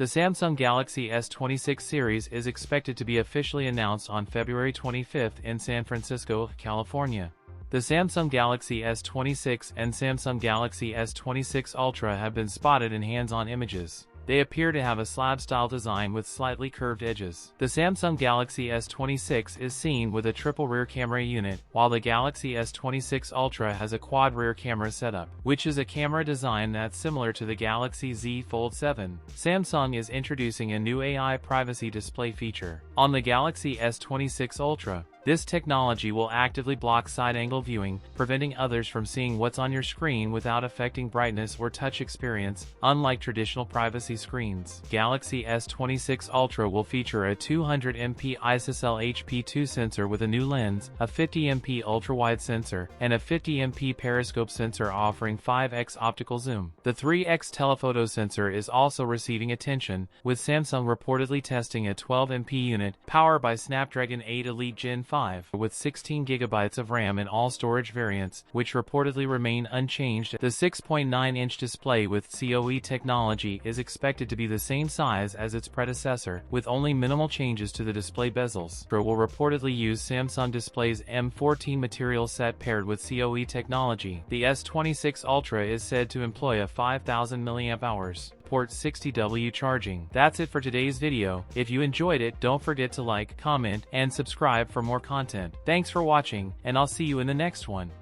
The Samsung Galaxy S26 series is expected to be officially announced on February 25 in San Francisco, California. The Samsung Galaxy S26 and Samsung Galaxy S26 Ultra have been spotted in hands-on images. They appear to have a slab-style design with slightly curved edges. The Samsung Galaxy S26 is seen with a triple rear camera unit, while the Galaxy S26 Ultra has a quad rear camera setup, which is a camera design that's similar to the Galaxy Z Fold 7. Samsung is introducing a new AI privacy display feature on the Galaxy S26 Ultra. This technology will actively block side-angle viewing, preventing others from seeing what's on your screen without affecting brightness or touch experience, unlike traditional privacy screens. Galaxy S26 Ultra will feature a 200MP ISOCELL HP2 sensor with a new lens, a 50MP ultra-wide sensor, and a 50MP periscope sensor offering 5x optical zoom. The 3x telephoto sensor is also receiving attention, with Samsung reportedly testing a 12MP unit, powered by Snapdragon 8 Elite Gen 5, with 16GB of RAM in all storage variants, which reportedly remain unchanged. The 6.9-inch display with COE technology is expected to be the same size as its predecessor, with only minimal changes to the display bezels. It will reportedly use Samsung Display's M14 material set paired with COE technology. The S26 Ultra is said to employ a 5000 mAh. Port 60W charging. That's it for today's video. If you enjoyed it, don't forget to like, comment, and subscribe for more content. Thanks for watching, and I'll see you in the next one.